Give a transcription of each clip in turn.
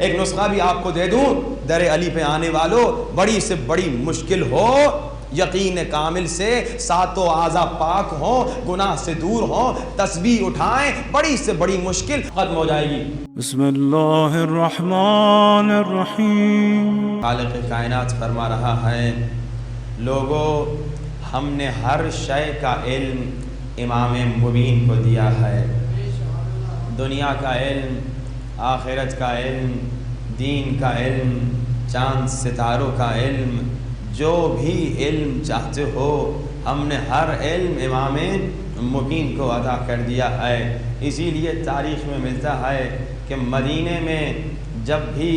ایک نسخہ بھی آپ کو دے دوں، در علی پہ آنے والوں، بڑی سے بڑی مشکل ہو، یقین کامل سے ساتوں اعضاء پاک ہوں، گناہ سے دور ہوں، تسبیح اٹھائیں، بڑی سے بڑی مشکل ختم ہو جائے گی۔ بسم اللہ الرحمن الرحیم۔ خالق کائنات فرما رہا ہے، لوگو ہم نے ہر شے کا علم امام مبین کو دیا ہے، دنیا کا علم، آخرت کا علم، دین کا علم، چاند ستاروں کا علم، جو بھی علم چاہتے ہو ہم نے ہر علم امام مبین کو عطا کر دیا ہے۔ اسی لیے تاریخ میں ملتا ہے کہ مدینے میں جب بھی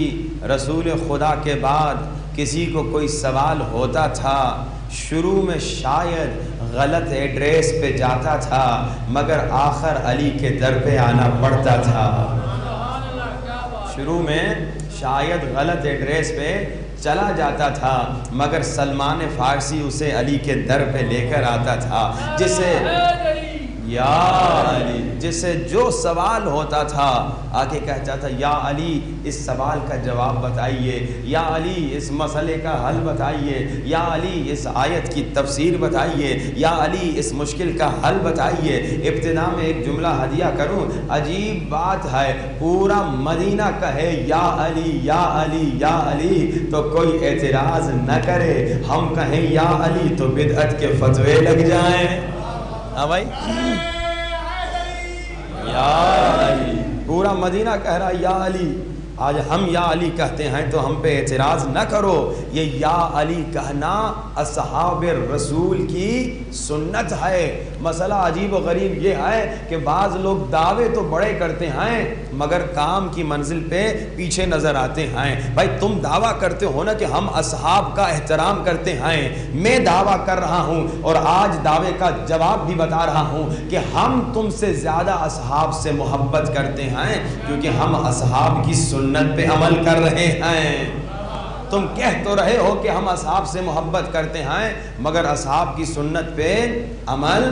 رسول خدا کے بعد کسی کو کوئی سوال ہوتا تھا، شروع میں شاید غلط ایڈریس پہ جاتا تھا، مگر آخر علی کے در پہ آنا پڑتا تھا۔ شروع میں شاید غلط ایڈریس پہ چلا جاتا تھا، مگر سلمان فارسی اسے علی کے در پہ لے کر آتا تھا، جسے یا علی، جسے جو سوال ہوتا تھا آگے کہتا تھا یا علی اس سوال کا جواب بتائیے، یا علی اس مسئلے کا حل بتائیے، یا علی اس آیت کی تفسیر بتائیے، یا علی اس مشکل کا حل بتائیے۔ ابتدا میں ایک جملہ ہدیہ کروں، عجیب بات ہے، پورا مدینہ کہے یا علی یا علی یا علی تو کوئی اعتراض نہ کرے، ہم کہیں یا علی تو بدعت کے فتوے لگ جائیں۔ ہاں بھائی، یا علی، پورا مدینہ کہہ رہا یا علی، آج ہم یا علی کہتے ہیں تو ہم پہ اعتراض نہ کرو۔ یہ یا علی کہنا اصحاب رسول کی سنت ہے۔ مسئلہ عجیب و غریب یہ ہے کہ بعض لوگ دعوے تو بڑے کرتے ہیں مگر کام کی منزل پہ پیچھے نظر آتے ہیں۔ بھائی تم دعویٰ کرتے ہو نا کہ ہم اصحاب کا احترام کرتے ہیں، میں دعویٰ کر رہا ہوں اور آج دعوے کا جواب بھی بتا رہا ہوں کہ ہم تم سے زیادہ اصحاب سے محبت کرتے ہیں، کیونکہ ہم اصحاب کی سنت پہ عمل کر رہے ہیں۔ تم کہہ تو رہے ہو کہ ہم اصحاب سے محبت کرتے ہیں مگر اصحاب کی سنت پہ عمل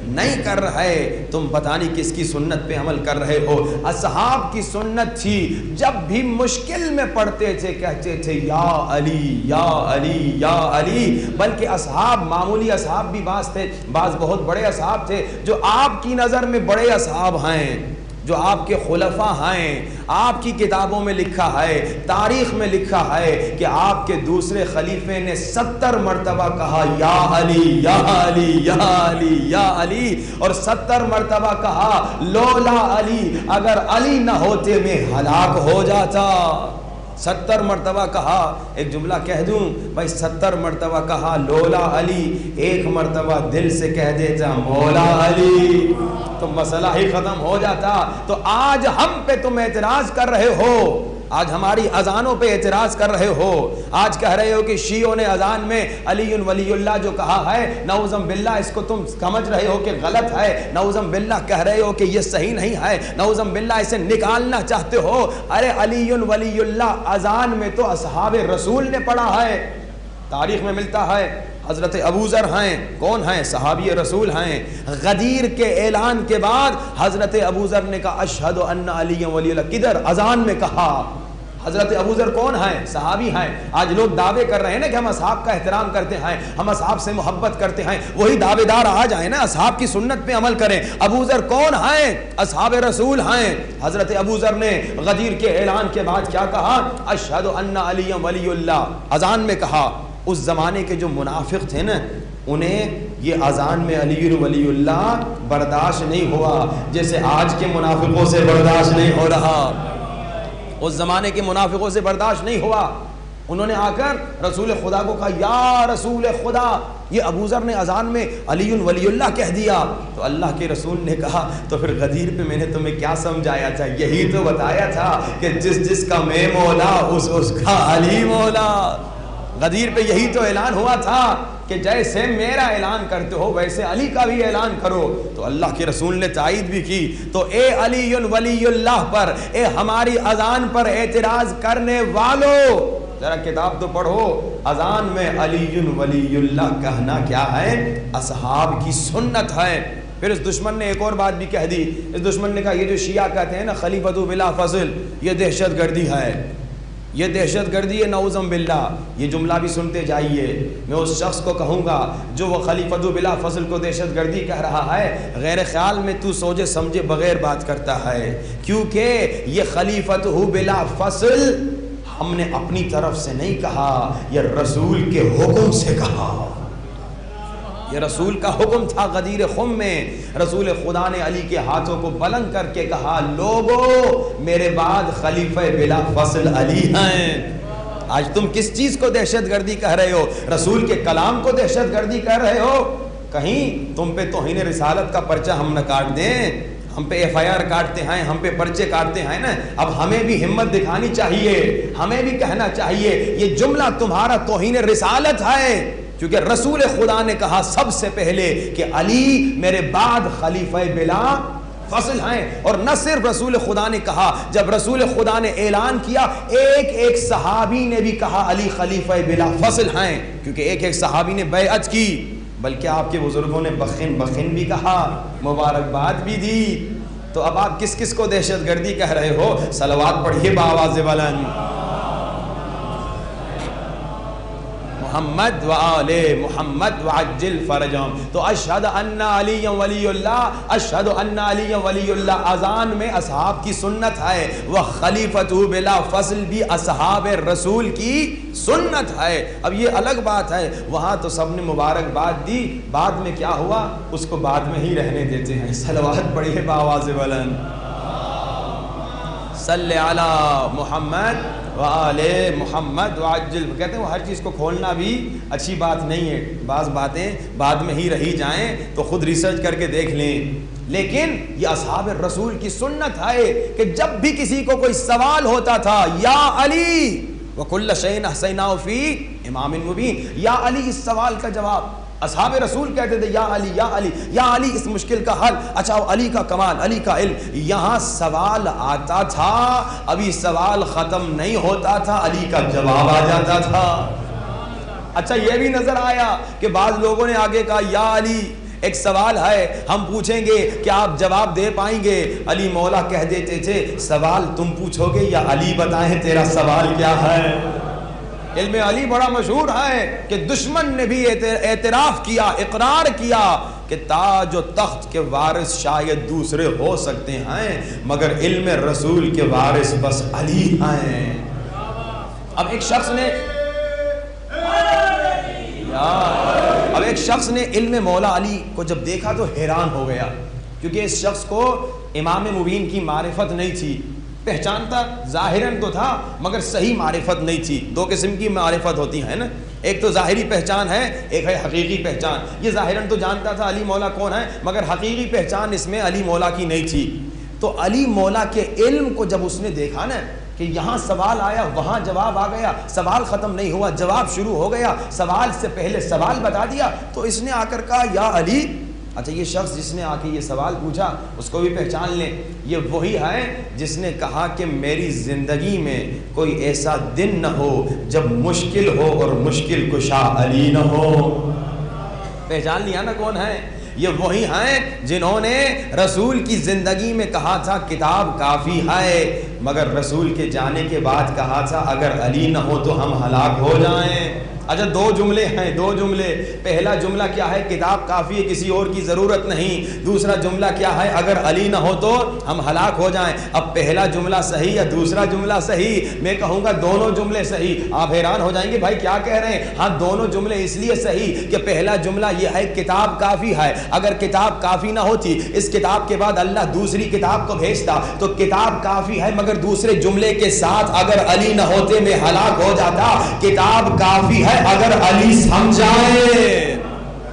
نہیں کر رہے، تم پتہ نہیں کس کی سنت پہ عمل کر رہے ہو۔ اصحاب کی سنت تھی، جب بھی مشکل میں پڑتے تھے کہتے تھے یا علی یا علی یا علی، بلکہ اصحاب معمولی اصحاب بھی بعض تھے، بعض بہت بڑے اصحاب تھے جو آپ کی نظر میں بڑے اصحاب ہیں، جو آپ کے خلفاء ہیں۔ آپ کی کتابوں میں لکھا ہے، تاریخ میں لکھا ہے کہ آپ کے دوسرے خلیفے نے 70 مرتبہ کہا یا علی یا علی یا علی یا علی، اور 70 مرتبہ کہا لولا علی، اگر علی نہ ہوتے میں ہلاک ہو جاتا۔ 70 مرتبہ کہا، ایک جملہ کہہ دوں بھائی، 70 مرتبہ کہا لولا علی، ایک مرتبہ دل سے کہہ دیتا مولا علی تو مسئلہ ہی ختم ہو جاتا۔ تو آج ہم پہ تم اعتراض کر رہے ہو، آج ہماری اذانوں پہ اعتراض کر رہے ہو، آج کہہ رہے ہو کہ شیعوں نے اذان میں علی ولی اللہ جو کہا ہے نعوذ باللہ اس کو تم سمجھ رہے ہو کہ غلط ہے، نعوذ باللہ کہہ رہے ہو کہ یہ صحیح نہیں ہے، نعوذ باللہ اسے نکالنا چاہتے ہو۔ ارے علی ولی اللہ اذان میں تو اصحاب رسول نے پڑھا ہے، تاریخ میں ملتا ہے حضرت ابو ذر ہیں، کون ہیں؟ صحابی رسول ہیں۔ غدیر کے اعلان کے بعد حضرت ابو ذر نے کہا اشہد ان علی ولی اللہ، کدھر؟ اذان میں کہا۔ حضرت ابو ذر کون ہیں؟ صحابی ہیں۔ آج لوگ دعوے کر رہے ہیں نا کہ ہم اصحاب کا احترام کرتے ہیں، ہم اصحاب سے محبت کرتے ہیں، وہی دعوے دار آ جائیں نا اصحاب کی سنت پہ عمل کریں۔ ابو ذر کون ہیں؟ اصحاب رسول ہیں۔ حضرت ابو ذر نے غدیر کے اعلان کے بعد کیا کہا؟ اشہد ان علی ولی اللہ، اذان میں کہا۔ اس زمانے کے جو منافق تھے نا، انہیں یہ اذان میں علی ولی اللہ برداشت نہیں ہوا، جیسے آج کے منافقوں سے برداشت نہیں ہو رہا۔ اس زمانے کے منافقوں سے برداشت نہیں ہوا، انہوں نے آ کر رسول خدا کو کہا یا رسول خدا، یہ ابو ذر نے اذان میں علی ولی اللہ کہہ دیا۔ تو اللہ کے رسول نے کہا تو پھر غدیر پہ میں نے تمہیں کیا سمجھایا تھا؟ یہی تو بتایا تھا کہ جس جس کا میں مولا اس کا علی مولا۔ غدیر پہ یہی تو اعلان ہوا تھا کہ جیسے میرا اعلان کرتے ہو ویسے علی کا بھی اعلان کرو۔ تو اللہ کے رسول نے تائید بھی کی۔ تو اے علی ولی اللہ پر، اے ہماری اذان پر اعتراض کرنے والو، ذرا کتاب تو پڑھو، اذان میں علی ولی اللہ کہنا کیا ہے؟ اصحاب کی سنت ہے۔ پھر اس دشمن نے ایک اور بات بھی کہہ دی، اس دشمن نے کہا یہ جو شیعہ کہتے ہیں نا خلیفۃ بلا فضل، یہ دہشت گردی ہے، یہ دہشت گردی ہے نعوذ باللہ. یہ جملہ بھی سنتے جائیے. میں اس شخص کو کہوں گا جو وہ خلیفۃ بلا فصل کو دہشت گردی کہہ رہا ہے، غیر خیال میں تو سوچے سمجھے بغیر بات کرتا ہے، کیونکہ یہ خلیفۃ بلا فصل ہم نے اپنی طرف سے نہیں کہا، یہ رسول کے حکم سے کہا. یہ رسول کا حکم تھا. غدیر خم میں رسول خدا نے علی کے ہاتھوں کو بلند کر کے کہا، لوگو میرے بعد خلیفہ بلا فصل علی ہیں. آج تم کس چیز کو دہشت گردی کہہ رہے ہو؟ رسول کے کلام کو دہشت گردی کہہ رہے ہو؟ کہیں تم پہ توہین رسالت کا پرچہ ہم نہ کاٹ دیں. ہم پہ ایف آئی آر کاٹتے ہیں، ہم پہ پرچے کاٹتے ہیں نا. اب ہمیں بھی ہمت دکھانی چاہیے، ہمیں بھی کہنا چاہیے یہ جملہ تمہارا توہین رسالت ہے، کیونکہ رسول خدا نے کہا سب سے پہلے کہ علی میرے بعد خلیفہ بلا فصل ہیں. اور نہ صرف رسول خدا نے کہا، جب رسول خدا نے اعلان کیا ایک صحابی نے بھی کہا علی خلیفہ بلا فصل ہیں، کیونکہ ایک صحابی نے بیعت کی، بلکہ آپ کے بزرگوں نے بخن بھی کہا، مبارکباد بھی دی. تو اب آپ کس کس کو دہشت گردی کہہ رہے ہو؟ صلوات پڑھیے بآواز بلند. محمد و آل محمد وعجل فرجهم. تو اشہد ان علی ولی اللہ، اشہد ان علی ولی اللہ اذان میں اصحاب کی سنت ہے، وہ خلیفۃ بلا فصل بھی اصحاب رسول کی سنت ہے. اب یہ الگ بات ہے، وہاں تو سب نے مبارکباد دی، بعد میں کیا ہوا اس کو بعد میں ہی رہنے دیتے ہیں. صلوات پڑھیے بآواز بلند. صلی علی محمد وآل محمد وعجل. کہتے ہیں وہ ہر چیز کو کھولنا بھی اچھی بات نہیں ہے، بعض باتیں بعد میں ہی رہی جائیں تو خود ریسرچ کر کے دیکھ لیں. لیکن یہ اصحاب رسول کی سنت ہے کہ جب بھی کسی کو کوئی سوال ہوتا تھا، یا علی وَكُلَّ شَيْءٍ أَحْصَيْنَاهُ فِي إِمَامٍ مُبِينٍ، یا علی اس سوال کا جواب. اصحاب رسول کہتے تھے یا علی یا علی یا علی اس مشکل کا حل. اچھا علی کا کمال، علی کا علم. یہاں سوال آتا تھا، ابھی سوال ختم نہیں ہوتا تھا، علی کا جواب آ جاتا تھا. اچھا یہ بھی نظر آیا کہ بعض لوگوں نے آگے کہا یا علی ایک سوال ہے ہم پوچھیں گے کیا آپ جواب دے پائیں گے؟ علی مولا کہہ دیتے تھے سوال تم پوچھو گے یا علی بتائیں تیرا سوال کیا ہے؟ علم علی بڑا مشہور ہے کہ دشمن نے بھی اعتراف کیا، اقرار کیا کہ تاج و تخت کے وارث شاید دوسرے ہو سکتے ہیں مگر علم رسول کے وارث بس علی ہیں. اب ایک شخص نے علم مولا علی کو جب دیکھا تو حیران ہو گیا، کیونکہ اس شخص کو امام مبین کی معرفت نہیں تھی. پہچانتا ظاہراً تو تھا مگر صحیح معرفت نہیں تھی. دو قسم کی معرفت ہوتی ہیں نا، ایک تو ظاہری پہچان ہے، ایک ہے حقیقی پہچان. یہ ظاہراً تو جانتا تھا علی مولا کون ہے مگر حقیقی پہچان اس میں علی مولا کی نہیں تھی. تو علی مولا کے علم کو جب اس نے دیکھا نا کہ یہاں سوال آیا وہاں جواب آ گیا، سوال ختم نہیں ہوا جواب شروع ہو گیا، سوال سے پہلے سوال بتا دیا، تو اس نے آ کر کہا یا علی. اچھا یہ شخص جس نے آ کے یہ سوال پوچھا اس کو بھی پہچان لیں، یہ وہی ہے جس نے کہا کہ میری زندگی میں کوئی ایسا دن نہ ہو جب مشکل ہو اور مشکل کشا علی نہ ہو. پہچان لیا نا کون ہے؟ یہ وہی ہیں جنہوں نے رسول کی زندگی میں کہا تھا کتاب کافی ہے مگر رسول کے جانے کے بعد کہا تھا اگر علی نہ ہو تو ہم ہلاک ہو جائیں. اچھا دو جملے ہیں، دو جملے. پہلا جملہ کیا ہے؟ کتاب کافی ہے کسی اور کی ضرورت نہیں. دوسرا جملہ کیا ہے؟ اگر علی نہ ہو تو ہم ہلاک ہو جائیں. اب پہلا جملہ صحیح یا دوسرا جملہ صحیح؟ میں کہوں گا دونوں جملے صحیح. آپ حیران ہو جائیں گے بھائی کیا کہہ رہے ہیں؟ ہاں دونوں جملے اس لیے صحیح کہ پہلا جملہ یہ ہے کتاب کافی ہے. اگر کتاب کافی نہ ہوتی اس کتاب کے بعد اللہ دوسری کتاب کو بھیجتا تو کتاب کافی ہے مگر دوسرے جملے کے ساتھ اگر علی نہ ہوتے میں ہلاک ہو جاتا. کتاب کافی ہے اگر علی سمجھائیں،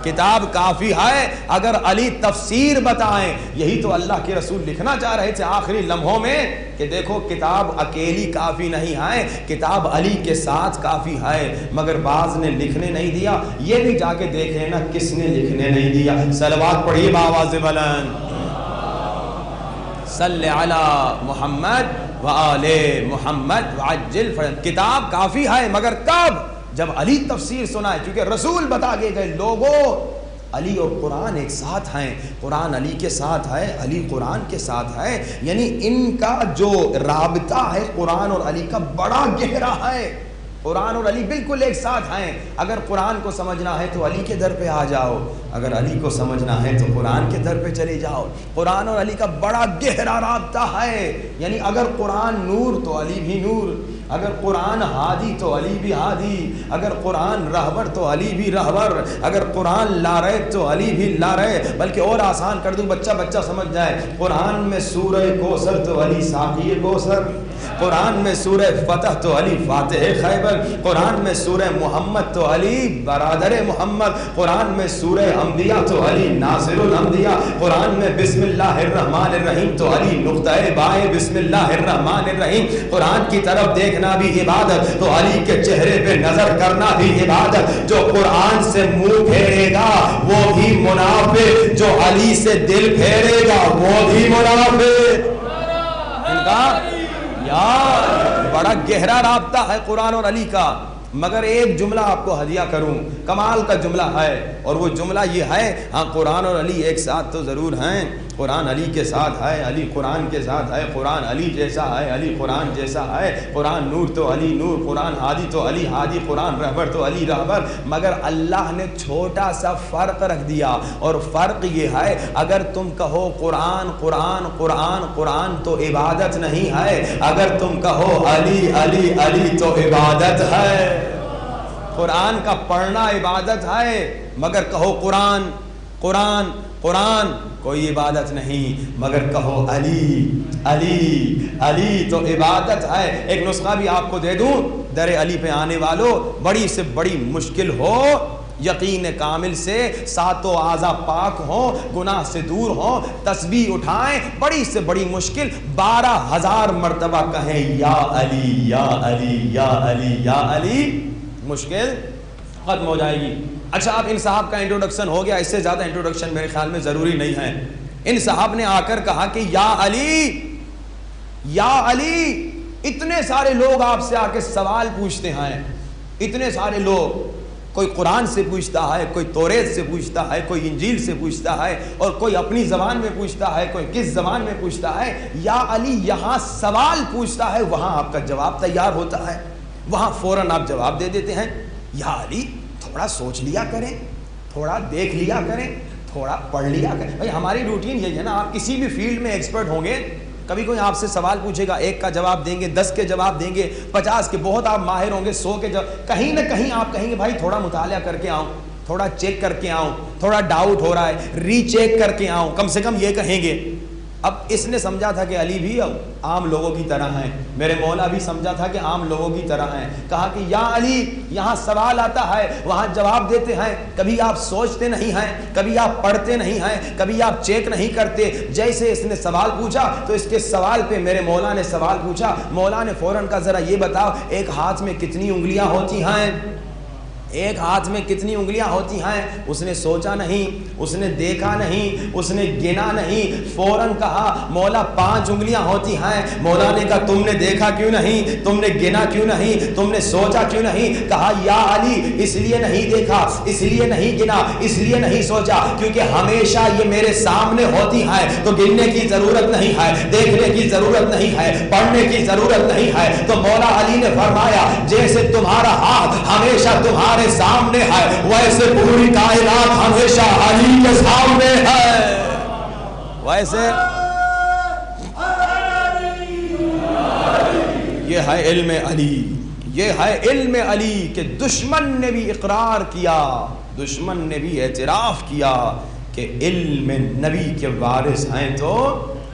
کتاب کافی ہے اگر علی تفسیر بتائیں. یہی تو اللہ کے رسول لکھنا چاہ رہے تھے آخری لمحوں میں کہ دیکھو کتاب اکیلی کافی نہیں ہے، کتاب علی کے ساتھ کافی ہے. مگر بعض نے لکھنے نہیں دیا. یہ بھی جا کے دیکھ لینا کس نے لکھنے نہیں دیا. صلوات پڑھیے بآواز بلند. صلی علی محمد وآل محمد وعجل فرج. کتاب کافی ہے مگر کب؟ جب علی تفسیر سنا ہے. کیونکہ رسول بتا کے گئے لوگوں علی اور قرآن ایک ساتھ ہیں، قرآن علی کے ساتھ ہے، علی قرآن کے ساتھ ہے، یعنی ان کا جو رابطہ ہے قرآن اور علی کا بڑا گہرا ہے۔ قرآن اور علی بالکل ایک ساتھ ہیں۔ اگر قرآن کو سمجھنا ہے تو علی کے در پہ آ جاؤ، اگر علی کو سمجھنا ہے تو قرآن کے در پہ چلے جاؤ۔ قرآن اور علی کا بڑا گہرا رابطہ ہے، یعنی اگر قرآن نور تو علی بھی نور، اگر قرآن ہادی تو علی بھی ہادی، اگر قرآن رہبر تو علی بھی رہبر، اگر قرآن لاریب تو علی بھی لاریب۔ بلکہ اور آسان کر دوں، بچہ سمجھ جائے، قرآن میں سورہ کوثر تو علی ساقی کوثر، قرآن میں سورہ فتح تو علی فاتح خیبر، قرآن میں سورہ محمد تو علی برادر محمد، قرآن میں سورہ انبیاء تو علی ناصر الانبیاء، قرآن میں بسم اللہ الرحمن الرحیم تو علی نقطہ بائیں بسم اللہ الرحمن الرحیم۔ قرآن کی طرف دیکھنا بھی عبادت تو علی کے چہرے پہ نظر کرنا بھی عبادت۔ جو قرآن سے منہ پھیرے گا وہ بھی منافق، جو علی سے دل پھیرے گا وہ بھی منافق۔ ان کا بڑا گہرا رابطہ ہے قرآن اور علی کا۔ مگر ایک جملہ آپ کو ہدیہ کروں، کمال کا جملہ ہے، اور وہ جملہ یہ ہے، ہاں قرآن اور علی ایک ساتھ تو ضرور ہیں، قرآن علی کے ساتھ ہے، علی قرآن کے ساتھ ہے، قرآن علی جیسا ہے، علی قرآن جیسا ہے، قرآن نور تو علی نور، قرآن ہادی تو علی ہادی، قرآن رہبر تو علی رہبر۔ مگر اللہ نے چھوٹا سا فرق رکھ دیا، اور فرق یہ ہے، اگر تم کہو قرآن قرآن قرآن قرآن تو عبادت نہیں ہے، اگر تم کہو علی علی علی تو عبادت ہے۔ قرآن کا پڑھنا عبادت ہے، مگر کہو قرآن قرآن قرآن کوئی عبادت نہیں، مگر کہو علی علی علی تو عبادت ہے۔ ایک نسخہ بھی آپ کو دے دوں، در علی پہ آنے والوں، بڑی سے بڑی مشکل ہو، یقین کامل سے ساتوں اعضاء پاک ہوں، گناہ سے دور ہوں، تسبیح اٹھائیں، بڑی سے بڑی مشکل 12,000 مرتبہ کہیں یا علی یا علی یا علی یا علی، مشکل ختم ہو جائے گی۔ اچھا، اب ان صاحب کا انٹروڈکشن ہو گیا، اس سے زیادہ انٹروڈکشن میرے خیال میں ضروری نہیں ہے۔ ان صاحب نے آ کر کہا کہ یا علی یا علی، اتنے سارے لوگ آپ سے آ کے سوال پوچھتے ہیں، اتنے سارے لوگ، کوئی قرآن سے پوچھتا ہے، کوئی توریت سے پوچھتا ہے، کوئی انجیل سے پوچھتا ہے، اور کوئی اپنی زبان میں پوچھتا ہے، کوئی کس زبان میں پوچھتا ہے۔ یا علی یہاں سوال پوچھتا ہے، وہاں آپ کا جواب تیار ہوتا ہے، وہاں فوراً آپ جواب دے دیتے ہیں۔ یا علی تھوڑا سوچ لیا کریں، تھوڑا دیکھ لیا کریں، تھوڑا پڑھ لیا کریں۔ بھائی ہماری روٹین یہی ہے نا، آپ کسی بھی فیلڈ میں ایکسپرٹ ہوں گے، کبھی کوئی آپ سے سوال پوچھے گا، 1 کا جواب دیں گے، 10 کے جواب دیں گے، 50 کے، بہت آپ ماہر ہوں گے، 100 کے جواب، کہیں نہ کہیں آپ کہیں گے بھائی تھوڑا مطالعہ کر کے آؤں، تھوڑا چیک کر کے آؤں، تھوڑا ڈاؤٹ ہو رہا ہے، ری چیک کر کے آؤں، کم سے کم یہ کہیں گے۔ اب اس نے سمجھا تھا کہ علی بھی عام لوگوں کی طرح ہیں، میرے مولا بھی سمجھا تھا کہ عام لوگوں کی طرح ہیں، کہا کہ یا علی یہاں سوال آتا ہے، وہاں جواب دیتے ہیں، کبھی آپ سوچتے نہیں ہیں، کبھی آپ پڑھتے نہیں ہیں، کبھی آپ چیک نہیں کرتے۔ جیسے اس نے سوال پوچھا تو اس کے سوال پہ میرے مولا نے سوال پوچھا، مولا نے فوراً کہا ذرا یہ بتاؤ ایک ہاتھ میں کتنی انگلیاں ہوتی ہیں، ایک ہاتھ میں کتنی انگلیاں ہوتی ہیں؟ اس نے سوچا نہیں، اس نے دیکھا نہیں، اس نے گنا نہیں، فوراً کہا مولا 5 انگلیاں ہوتی ہیں۔ مولا نے کہا تم نے دیکھا کیوں نہیں، تم نے گنا کیوں نہیں، تم نے سوچا کیوں نہیں؟ کہا یا علی اس لیے نہیں دیکھا، اس لیے نہیں گنا، اس لیے نہیں سوچا کیونکہ ہمیشہ یہ میرے سامنے ہوتی ہیں، تو گننے کی ضرورت نہیں ہے، دیکھنے کی ضرورت نہیں ہے، پڑھنے کی ضرورت نہیں ہے۔ تو مولا علی نے فرمایا جیسے تمہارا ہاتھ ہمیشہ تمہارے سامنے ہے، ویسے پوری کائنات ہمیشہ علی کے سامنے ہے، ویسے یہ ہے علم علی، یہ ہے علم علی کہ دشمن نے بھی اقرار کیا، دشمن نے بھی اعتراف کیا کہ علم نبی کے وارث ہیں تو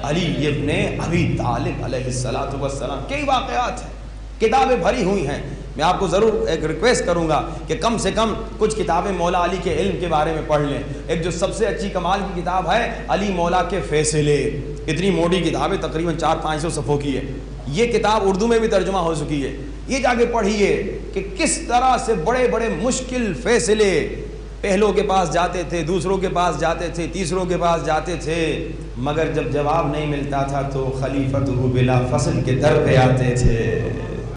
علی ابن ابی طالب علیہ السلام۔ کئی واقعات ہیں، کتابیں بھری ہوئی ہیں، میں آپ کو ضرور ایک ریکویسٹ کروں گا کہ کم سے کم کچھ کتابیں مولا علی کے علم کے بارے میں پڑھ لیں۔ ایک جو سب سے اچھی کمال کی کتاب ہے علی مولا کے فیصلے، اتنی موٹی کتاب ہے، تقریباً 400-500 صفحوں کی ہے، یہ کتاب اردو میں بھی ترجمہ ہو چکی ہے، یہ جا کے پڑھیے کہ کس طرح سے بڑے بڑے مشکل فیصلے پہلوں کے پاس جاتے تھے، دوسروں کے پاس جاتے تھے، تیسروں کے پاس جاتے تھے، مگر جب جواب نہیں ملتا تھا تو خلیفۃ بلا فصل کے در پہ آتے تھے۔